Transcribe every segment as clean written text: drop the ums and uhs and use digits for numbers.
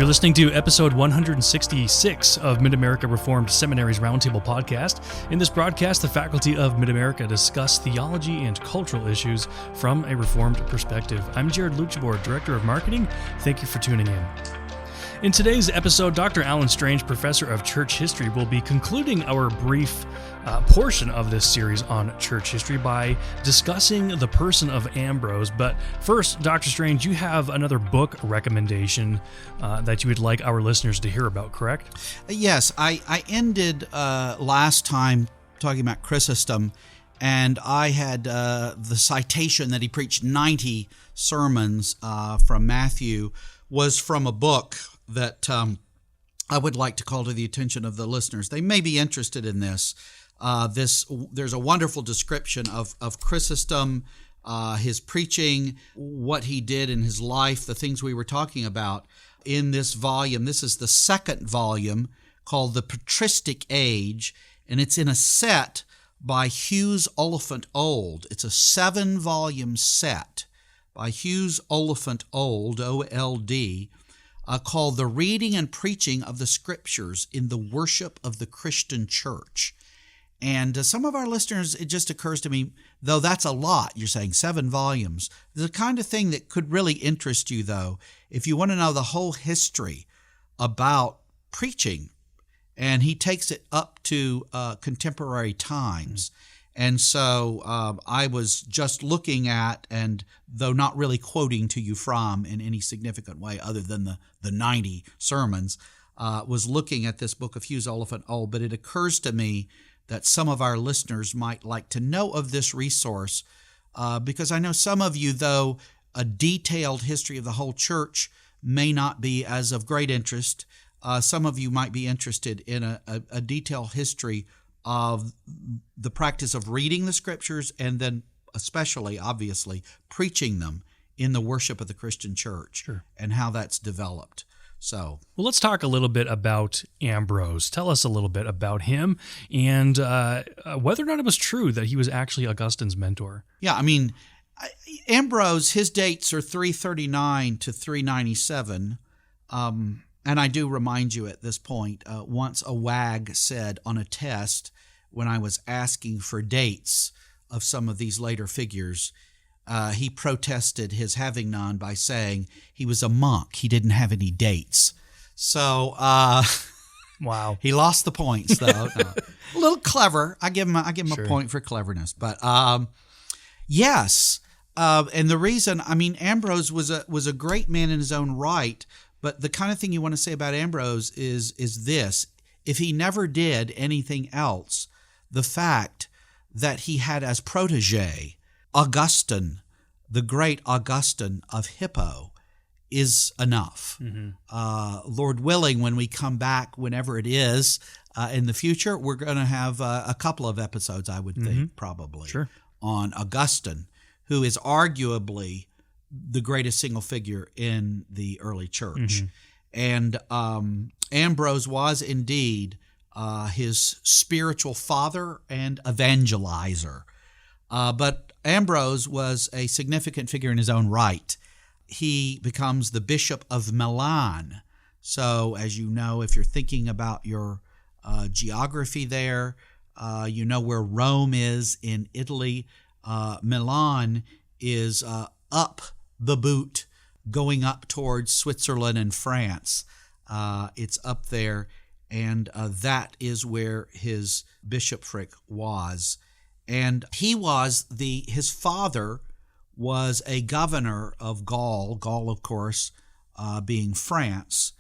You're listening to episode 166 of Mid-America Reformed Seminary's Roundtable podcast. In this broadcast, the faculty of Mid-America discuss theology and cultural issues from a Reformed perspective. I'm Jared Luchabor, Director of Marketing. Thank you for tuning in. In today's episode, Dr. Alan Strange, Professor of Church History, will be concluding our brief portion of this series on church history by discussing the person of Ambrose. But first, Dr. Strange, you have another book recommendation that you would like our listeners to hear about, correct? Yes, I ended last time talking about Chrysostom, and I had the citation that he preached 90 sermons from Matthew was from a book that I would like to call to the attention of the listeners. They may be interested in this. There's a wonderful description of Chrysostom, his preaching, what he did in his life, the things we were talking about in this volume. This is the second volume called The Patristic Age, and it's in a set by Hughes Oliphant Old. It's a 7-volume set by Hughes Oliphant Old, O-L-D, called The Reading and Preaching of the Scriptures in the Worship of the Christian Church. And some of our listeners, it just occurs to me, though that's a lot, you're saying 7 volumes, the kind of thing that could really interest you, though, if you want to know the whole history about preaching. And he takes it up to contemporary times. And so I was just looking at, and though not really quoting to you from in any significant way other than the 90 sermons, was looking at this book of Hughes Oliphant Old. But it occurs to me that some of our listeners might like to know of this resource because I know some of you, though a detailed history of the whole church may not be as of great interest, some of you might be interested in a detailed history of the practice of reading the Scriptures and then especially, obviously, preaching them in the worship of the Christian church. Sure. And how that's developed. So, well, let's talk a little bit about Ambrose. Tell us a little bit about him and whether or not it was true that he was actually Augustine's mentor. Yeah, I mean, Ambrose, his dates are 339 to 397. And I do remind you at this point, once a wag said on a test when I was asking for dates of some of these later figures, he protested his having none by saying he was a monk. He didn't have any dates. So, wow, he lost the points though. No. A little clever. I give him Sure. a point for cleverness. But yes, and the reason, I mean, Ambrose was a great man in his own right. But the kind of thing you want to say about Ambrose is this: if he never did anything else, the fact that he had as protege Augustine, the great Augustine of Hippo, is enough. Mm-hmm. Lord willing, when we come back, whenever it is in the future, we're going to have a couple of episodes, I would think, probably, Sure. on Augustine, who is arguably the greatest single figure in the early church. And Ambrose was indeed his spiritual father and evangelizer. But Ambrose was a significant figure in his own right. He becomes the Bishop of Milan. So, as you know, if you're thinking about your geography there, you know where Rome is in Italy. Milan is up the boot, going up towards Switzerland and France. It's up there, and that is where his bishopric was. And he was his father was a governor of Gaul, of course, being France,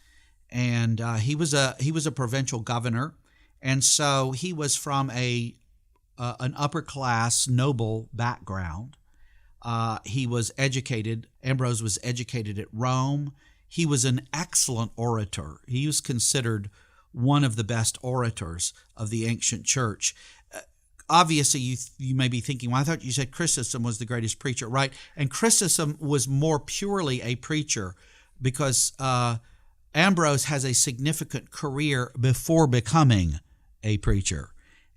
and he was a provincial governor, and so he was from an upper class noble background. He was educated. Ambrose was educated at Rome. He was an excellent orator. He was considered one of the best orators of the ancient church. Obviously, you may be thinking, well, I thought you said Chrysostom was the greatest preacher, right? And Chrysostom was more purely a preacher because Ambrose has a significant career before becoming a preacher.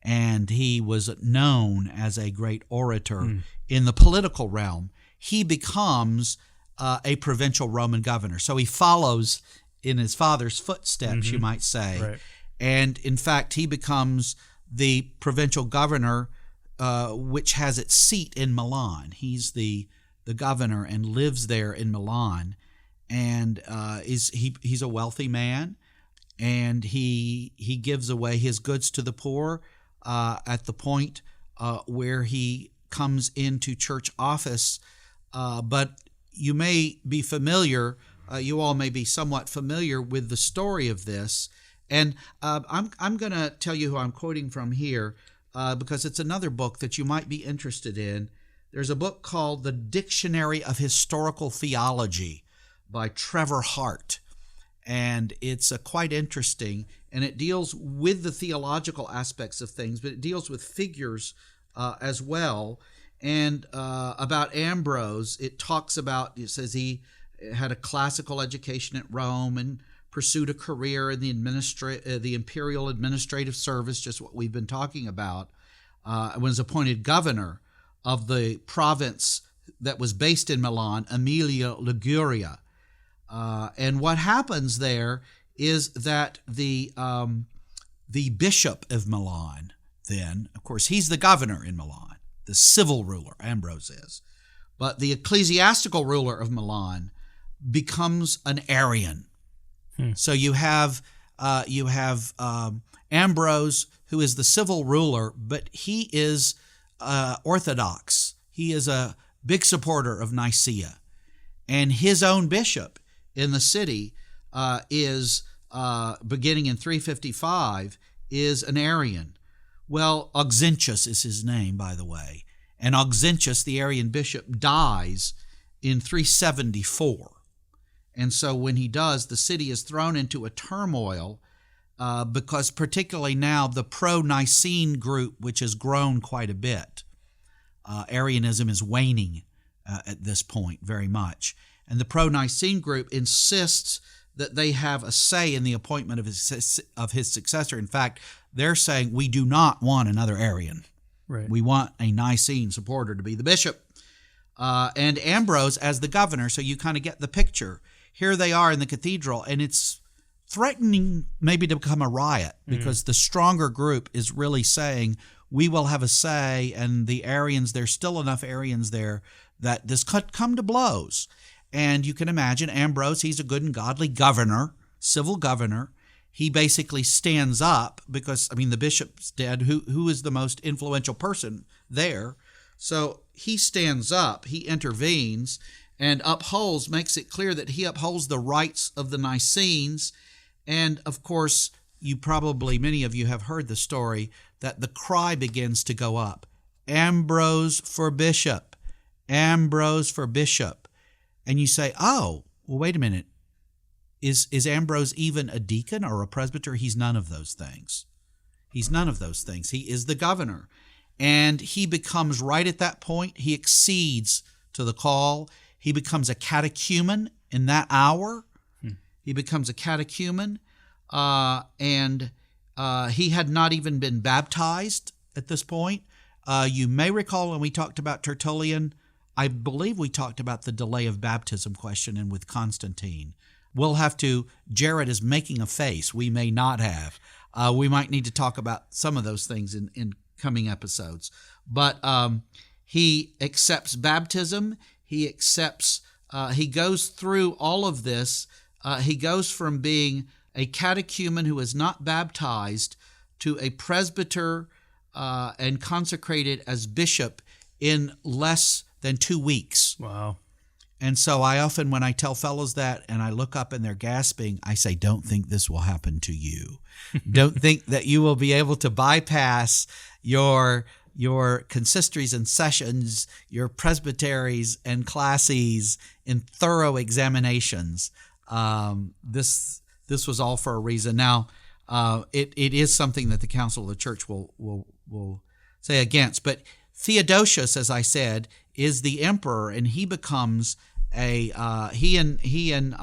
And he was known as a great orator in the political realm. He becomes a provincial Roman governor. So he follows in his father's footsteps, you might say. Right. And in fact, he becomes the provincial governor, which has its seat in Milan. He's the governor and lives there in Milan, and he's a wealthy man, and he gives away his goods to the poor at the point where he comes into church office. But you may be familiar, you all may be somewhat familiar with the story of this. And I'm going to tell you who I'm quoting from here because it's another book that you might be interested in. There's a book called The Dictionary of Historical Theology by Trevor Hart. And it's quite interesting, and it deals with the theological aspects of things, but it deals with figures as well. And about Ambrose, it says he had a classical education at Rome and pursued a career in the imperial administrative service, just what we've been talking about, was appointed governor of the province that was based in Milan, Aemilia Liguria. And what happens there is that the bishop of Milan, then, of course, he's the governor in Milan, the civil ruler, Ambrose is. But the ecclesiastical ruler of Milan becomes an Arian. So you have Ambrose, who is the civil ruler, but he is Orthodox. He is a big supporter of Nicaea. And his own bishop in the city is, beginning in 355, is an Arian. Well, Auxentius is his name, by the way. And Auxentius, the Arian bishop, dies in 374. And so when he does, the city is thrown into a turmoil because particularly now the pro-Nicene group, which has grown quite a bit, Arianism is waning at this point very much. And the pro-Nicene group insists that they have a say in the appointment of his successor. In fact, they're saying, we do not want another Arian. Right. We want a Nicene supporter to be the bishop. And Ambrose as the governor, so you kind of get the picture. Here they are in the cathedral, and it's threatening maybe to become a riot because the stronger group is really saying, we will have a say, and the Arians, there's still enough Arians there that this could come to blows. And you can imagine Ambrose, he's a good and godly governor, civil governor. He basically stands up because, the bishop's dead. Who is the most influential person there? So he stands up, he intervenes, and makes it clear that he upholds the rights of the Nicenes. And of course, many of you have heard the story that the cry begins to go up. Ambrose for bishop, Ambrose for bishop. And you say, oh, well, wait a minute. Is Ambrose even a deacon or a presbyter? He's none of those things. He's none of those things. He is the governor. And he becomes, right at that point, he accedes to the call. He becomes a catechumen in that hour. He becomes a catechumen. And he had not even been baptized at this point. You may recall when we talked about Tertullian, I believe we talked about the delay of baptism question and with Constantine. We'll have to, Jared is making a face. We may not have. We might need to talk about some of those things in coming episodes. But he accepts baptism. He goes through all of this. He goes from being a catechumen who is not baptized to a presbyter and consecrated as bishop in less than 2 weeks. Wow. And so I often, when I tell fellows that and I look up and they're gasping, I say, don't think this will happen to you. Don't think that you will be able to bypass your consistories and sessions, your presbyteries and classes in thorough examinations. This was all for a reason. Now, it is something that the Council of the Church will say against. But Theodosius, as I said, is the emperor, and he becomes he and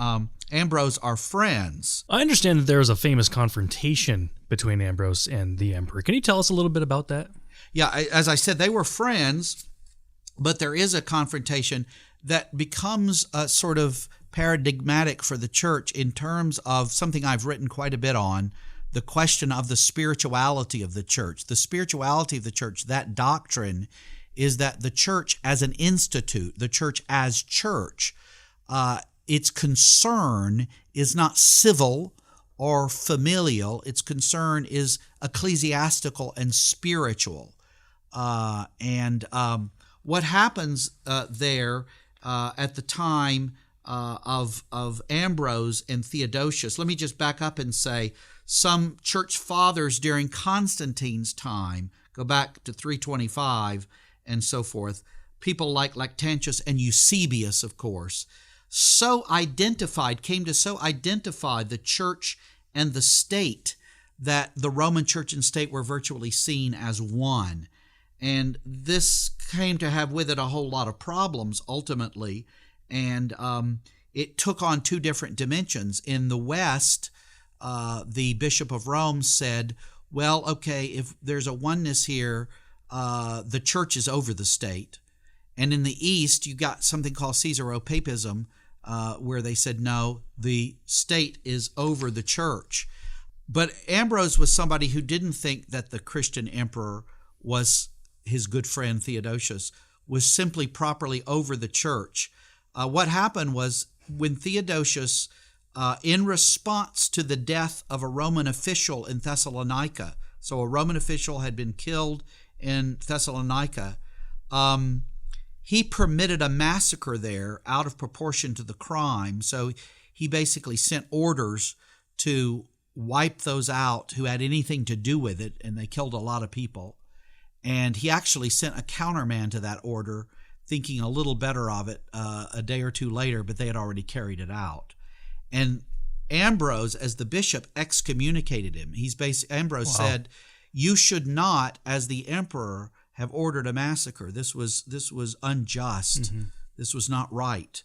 Ambrose are friends. I understand that there was a famous confrontation between Ambrose and the emperor. Can you tell us a little bit about that? Yeah, as I said, they were friends, but there is a confrontation that becomes a sort of paradigmatic for the church in terms of something I've written quite a bit on, the question of the spirituality of the church. The spirituality of the church, that doctrine, is that the church as an institute, the church as church, its concern is not civil or familial. Its concern is ecclesiastical and spiritual. What happens there at the time of Ambrose and Theodosius, let me just back up and say some church fathers during Constantine's time, go back to 325 and so forth, people like Lactantius and Eusebius, of course, came to so identify the church and the state that the Roman church and state were virtually seen as one. And this came to have with it a whole lot of problems ultimately, and it took on two different dimensions. In the West, the Bishop of Rome said, well, okay, if there's a oneness here, the church is over the state. And in the East, you got something called Caesaropapism, where they said, no, the state is over the church. But Ambrose was somebody who didn't think that the Christian emperor was his good friend Theodosius, was simply properly over the church. What happened was when Theodosius, in response to the death of a Roman official in Thessalonica, so a Roman official had been killed in Thessalonica, he permitted a massacre there out of proportion to the crime. So he basically sent orders to wipe those out who had anything to do with it, and they killed a lot of people. And he actually sent a counterman to that order, thinking a little better of it a day or two later, but they had already carried it out. And Ambrose, as the bishop, excommunicated him. Ambrose said, you should not, as the emperor, have ordered a massacre. This was unjust. Mm-hmm. This was not right.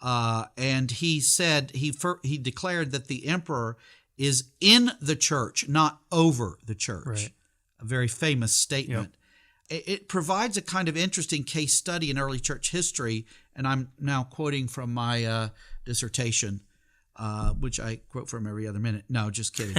And he said, he declared that the emperor is in the church, not over the church. Right. A very famous statement. Yep. It provides a kind of interesting case study in early church history, and I'm now quoting from my dissertation, which I quote from every other minute. No, just kidding.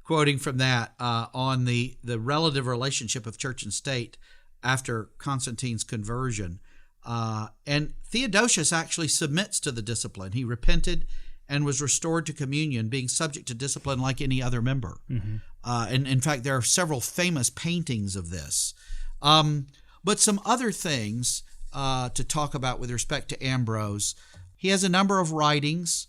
Quoting from that on the relative relationship of church and state after Constantine's conversion. And Theodosius actually submits to the discipline. He repented and was restored to communion, being subject to discipline like any other member. Mm-hmm. And in fact, there are several famous paintings of this. But some other things to talk about with respect to Ambrose. He has a number of writings.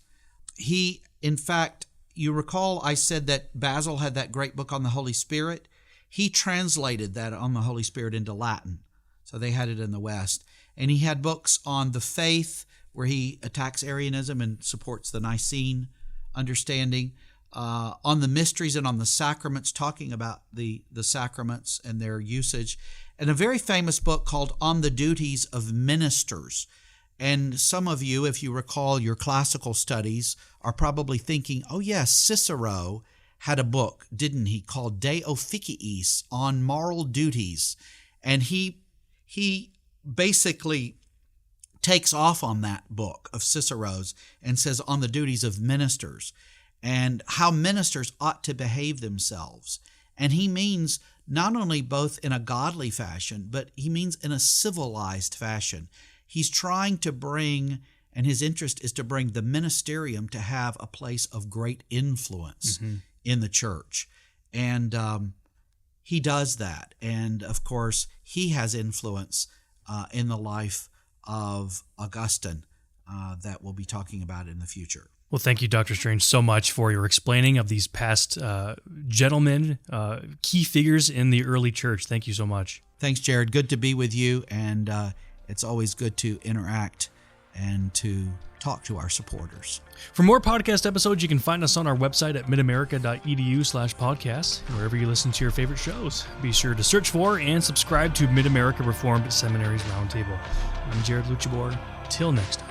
He, in fact, you recall I said that Basil had that great book on the Holy Spirit. He translated that on the Holy Spirit into Latin. So they had it in the West. And he had books on the faith, where he attacks Arianism and supports the Nicene understanding, on the mysteries and on the sacraments, talking about the sacraments and their usage, and a very famous book called On the Duties of Ministers. And some of you, if you recall your classical studies, are probably thinking, oh yes, Cicero had a book, didn't he, called De Officiis, on moral duties. And he basically takes off on that book of Cicero's and says on the duties of ministers and how ministers ought to behave themselves. And he means not only both in a godly fashion, but he means in a civilized fashion. He's trying to bring, and his interest is to bring the ministerium to have a place of great influence in the church. And he does that. And of course, he has influence in the life of Augustine that we'll be talking about in the future. Well, thank you, Dr. Strange, so much for your explaining of these past gentlemen, key figures in the early church. Thank you so much. Thanks, Jared. Good to be with you, and it's always good to interact and to talk to our supporters. For more podcast episodes, you can find us on our website at midamerica.edu/podcast, wherever you listen to your favorite shows. Be sure to search for and subscribe to Mid-America Reformed Seminary's Roundtable. I'm Jared Luchabor. Till next time.